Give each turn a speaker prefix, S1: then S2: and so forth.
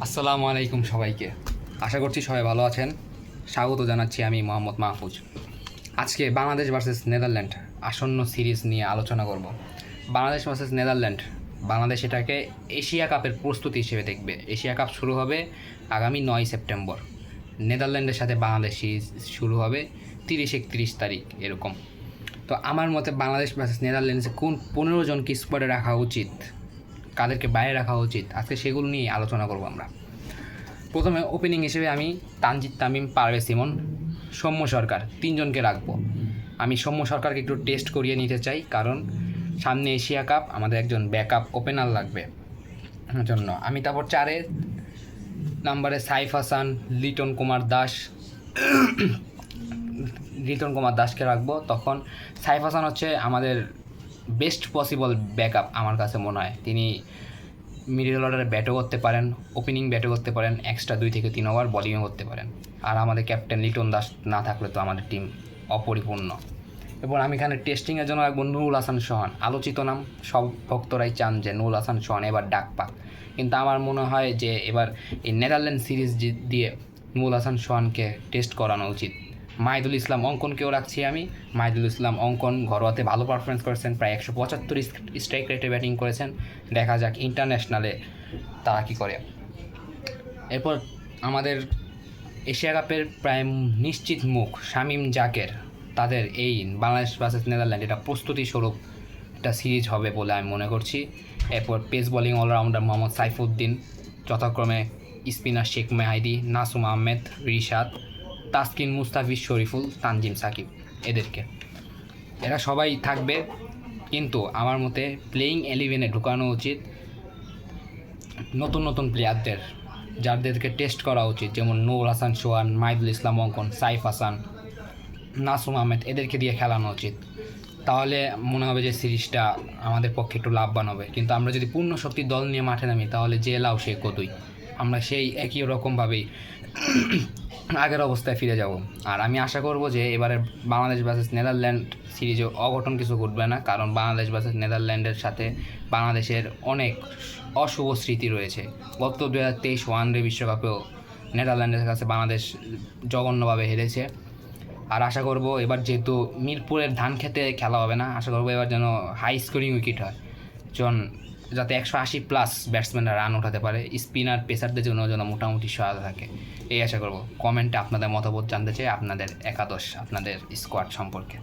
S1: আসসালামু আলাইকুম সবাইকে। আশা করছি সবাই ভালো আছেন। স্বাগত জানাচ্ছি আমি মোহাম্মদ মাহফুজ। আজকে বাংলাদেশ ভার্সেস নেদারল্যান্ড আসন্ন সিরিজ নিয়ে আলোচনা করব। বাংলাদেশ ভার্সেস নেদারল্যান্ড, বাংলাদেশ এটাকে এশিয়া কাপের প্রস্তুতি হিসেবে দেখবে। এশিয়া কাপ শুরু হবে আগামী 9 সেপ্টেম্বর। নেদারল্যান্ডের সাথে বাংলাদেশ সিরিজ শুরু হবে 30-31 তারিখ এরকম। তো আমার মতে বাংলাদেশ ভার্সেস নেদারল্যান্ডসে কোন 15 জনকে স্কোয়াডে রাখা উচিত, কাদেরকে বাইরে রাখা উচিত, আজকে সেগুলো নিয়ে আলোচনা করব আমরা। প্রথমে ওপেনিং হিসেবে আমি তানজিদ তামিম, পারভেজ ইমন, সৌম্য সরকার তিনজনকে রাখবো। আমি সৌম্য সরকারকে একটু টেস্ট করিয়ে নিতে চাই, কারণ সামনে এশিয়া কাপ, আমাদের একজন ব্যাকআপ ওপেনার লাগবে জন্য। আমি তারপর 4 নম্বরে সাইফ হাসান, লিটন কুমার দাসকে রাখবো। তখন সাইফ হাসান হচ্ছে আমাদের বেস্ট পসিবল ব্যাকআপ আমার কাছে মনে হয়। তিনি মিডল অর্ডারে ব্যাটও করতে পারেন, ওপেনিং ব্যাটও করতে পারেন, এক্সট্রা 2 থেকে 3 ওভার বোলিংও করতে পারেন। আর আমাদের ক্যাপ্টেন লিটন দাস না থাকলে তো আমাদের টিম অপরিপূর্ণ। এবং আমি এখানে টেস্টিংয়ের জন্য রাখবো নুরুল হাসান সোহান। আলোচিত নাম, সব ভক্তরাই চান যে নুরুল হাসান সোহান এবার ডাক পাক, কিন্তু আমার মনে হয় যে এবার এই নেদারল্যান্ড সিরিজ দিয়ে নুরুল হাসান সোহানকে টেস্ট করানো উচিত। মাহিদুল ইসলাম অঙ্কনকেও রাখছি আমি। মাহিদুল ইসলাম অঙ্কন ঘরোয়াতে ভালো পারফরমেন্স করেছেন, প্রায় 175 স্ট্রাইক রেটে ব্যাটিং করেছেন। দেখা যাক ইন্টারন্যাশনালে তারা কী করে। এরপর আমাদের এশিয়া কাপের প্রায় নিশ্চিত মুখ শামীম জাকের, তাদের এই বাংলাদেশ ভার্সেস নেদারল্যান্ড এটা প্রস্তুতি স্বরূপ একটা সিরিজ হবে বলে আমি মনে করছি। এরপর pace bowling allrounder Mohammad Saifuddin, যথাক্রমে স্পিনার শেখ মেহাদি, নাসুম আহমেদ, রিশাদ, তাসকিন, মুস্তাফিজ, শরীফুল, তানজিম সাকিব, এরা সবাই থাকবে। কিন্তু আমার মতে প্লেয়িং 11-এ ঢুকানো উচিত নতুন নতুন প্লেয়ারদের, যাদেরকে টেস্ট করা উচিত, যেমন নুরুল হাসান সোহান, মাহিদুল ইসলাম অঙ্কন, সাইফ হাসান, নাসুম আহমেদ, এদেরকে দিয়ে খেলানো উচিত। তাহলে মনে হবে যে সিরিজটা আমাদের পক্ষে একটু লাভবান হবে। কিন্তু আমরা যদি পূর্ণ শক্তি দল নিয়ে মাঠে নামি, তাহলে যে লাও সে কতই, আমরা সেই একই রকমভাবেই আগের অবস্থায় ফিরে যাব। আর আমি আশা করব যে এবারে বাংলাদেশ ভার্সেস নেদারল্যান্ড সিরিজে অঘটন কিছু ঘটবে না, কারণ বাংলাদেশ ভার্সেস নেদারল্যান্ডের সাথে বাংলাদেশের অনেক অশুভ স্মৃতি রয়েছে। গত 2023 ওয়ানডে বিশ্বকাপেও নেদারল্যান্ডের কাছে বাংলাদেশ জঘন্যভাবে হেরেছে। আর আশা করব এবার, যেহেতু মিরপুরের ধান খেতে খেলা হবে না, আশা করব এবার যেন হাই স্কোরিং উইকেট হয়, যাতে 180+ ব্যাটসম্যানরা রান ওঠাতে পারে, স্পিনার পেসারদের জন্য যেন মোটামুটি সহায়তা থাকে, এই আশা করব। কমেন্টে আপনাদের মতামত জানতে চাই, আপনাদের একাদশ, আপনাদের স্কোয়াড সম্পর্কে।